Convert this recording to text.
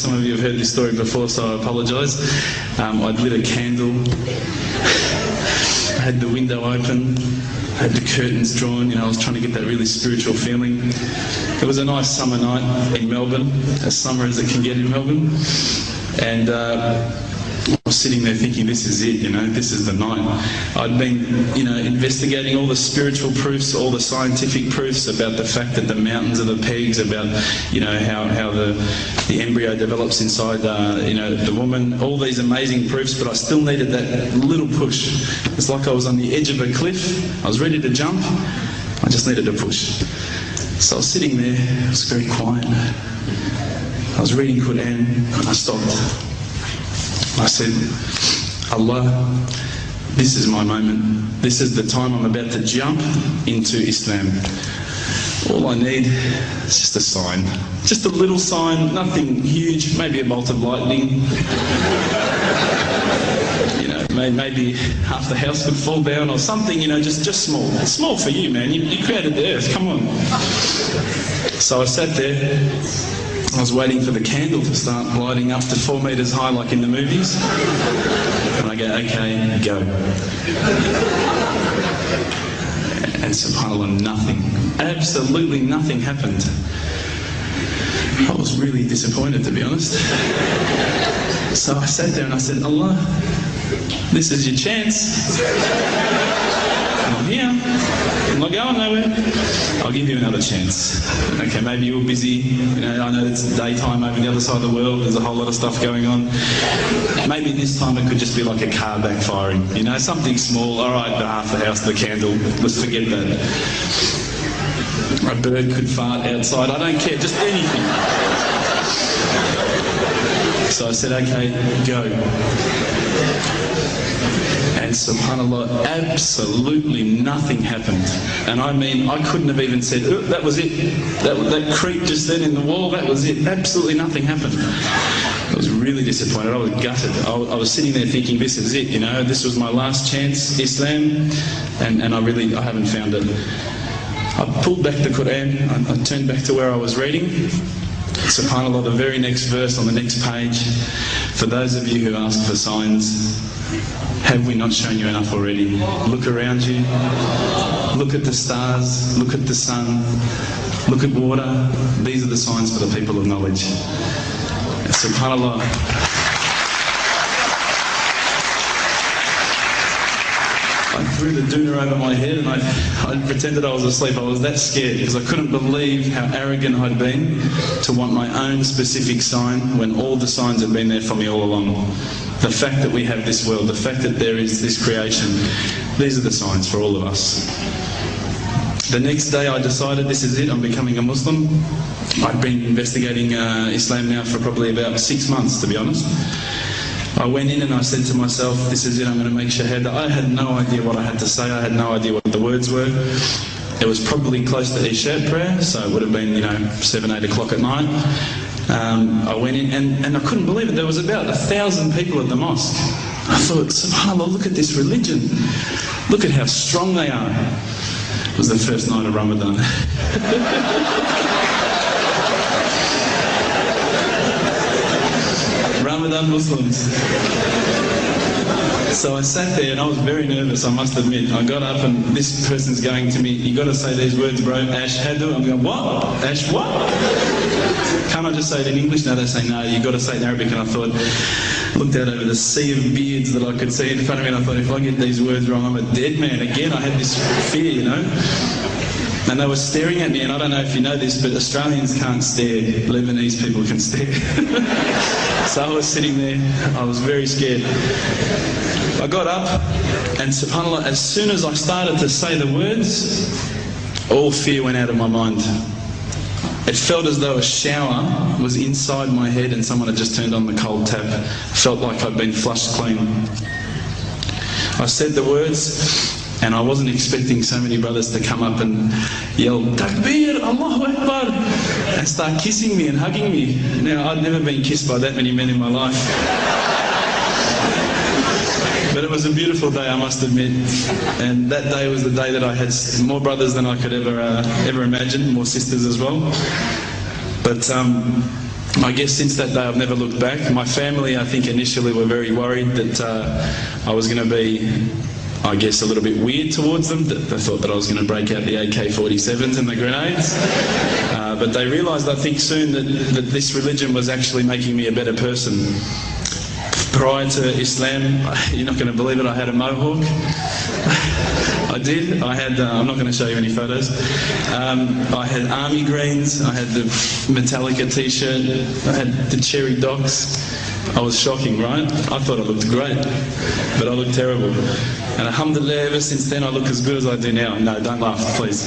some of you have heard this story before, so I apologise. I'd lit a candle, I had the window open, I had the curtains drawn, I was trying to get that really spiritual feeling. It was a nice summer night in Melbourne, as summer as it can get in Melbourne. And I was sitting there thinking, this is it, this is the night. I'd been, investigating all the spiritual proofs, all the scientific proofs about the fact that the mountains are the pegs, about, how the embryo develops inside, the woman, all these amazing proofs, but I still needed that little push. It's like I was on the edge of a cliff, I was ready to jump, I just needed a push. So I was sitting there, it was very quiet. I was reading Quran, and I stopped. I said, Allah, this is my moment. This is the time I'm about to jump into Islam. All I need is just a sign. Just a little sign, nothing huge, maybe a bolt of lightning. Maybe half the house would fall down or something, just small. It's small for you, man. You created the earth, come on. So I sat there. I was waiting for the candle to start lighting up to 4 metres high like in the movies. And I go, okay, go. And subhanAllah, nothing. Absolutely nothing happened. I was really disappointed, to be honest. So I sat there and I said, Allah, this is your chance. I'm here. I'm not going nowhere. I'll give you another chance. Okay, maybe you're busy. I know it's daytime over the other side of the world. There's a whole lot of stuff going on. Maybe this time it could just be like a car backfiring. Something small. All right, half the house, the candle. Let's forget that. A bird could fart outside. I don't care. Just anything. So I said, okay, go. And subhanAllah, absolutely nothing happened. And I mean, I couldn't have even said, oh, that was it. That creep just then in the wall, that was it. Absolutely nothing happened. I was really disappointed. I was gutted. I was sitting there thinking, this is it, this was my last chance, Islam, and I haven't found it. I pulled back the Quran, I turned back to where I was reading. SubhanAllah, the very next verse on the next page, for those of you who ask for signs, have we not shown you enough already? Look around you, look at the stars, look at the sun, look at water. These are the signs for the people of knowledge. SubhanAllah. I threw the doona over my head and I pretended I was asleep. I was that scared because I couldn't believe how arrogant I'd been to want my own specific sign when all the signs had been there for me all along. The fact that we have this world, the fact that there is this creation, these are the signs for all of us. The next day I decided this is it, I'm becoming a Muslim. I'd been investigating Islam now for probably about 6 months, to be honest. I went in and I said to myself, this is it, I'm going to make shahada. I had no idea what I had to say, I had no idea what the words were. It was probably close to Isha prayer, so it would have been, 7, 8 o'clock at night. I went in and I couldn't believe it, there was about 1,000 people at the mosque. I thought, subhanAllah, look at this religion. Look at how strong they are. It was the first night of Ramadan. Ramadan Muslims. So I sat there and I was very nervous, I must admit. I got up and this person's going to me, you got to say these words, bro, Ashhadu. I'm going, what? Ash what? Can't I just say it in English? No, they say, no, you got to say it in Arabic. And I thought, looked out over the sea of beards that I could see in front of me and I thought, if I get these words wrong, I'm a dead man. Again, I had this fear, And they were staring at me, and I don't know if you know this, but Australians can't stare. Lebanese people can stare. So I was sitting there, I was very scared. I got up, and subhanAllah, as soon as I started to say the words, all fear went out of my mind. It felt as though a shower was inside my head and someone had just turned on the cold tap. It felt like I'd been flushed clean. I said the words, and I wasn't expecting so many brothers to come up and yell, Takbir, Allahu Akbar, and start kissing me and hugging me. Now, I'd never been kissed by that many men in my life. But it was a beautiful day, I must admit. And that day was the day that I had more brothers than I could ever imagine, more sisters as well. But I guess since that day I've never looked back. My family, I think, initially were very worried that I was going to be, I guess, a little bit weird towards them. They thought that I was going to break out the AK-47s and the grenades. But they realised, I think, soon that this religion was actually making me a better person. Prior to Islam, you're not going to believe it, I had a mohawk. I did. I had, I'm not going to show you any photos. I had army greens, I had the Metallica t-shirt, I had the cherry docks. I was shocking, right? I thought I looked great, but I looked terrible. And alhamdulillah, ever since then I look as good as I do now. No, don't laugh, please.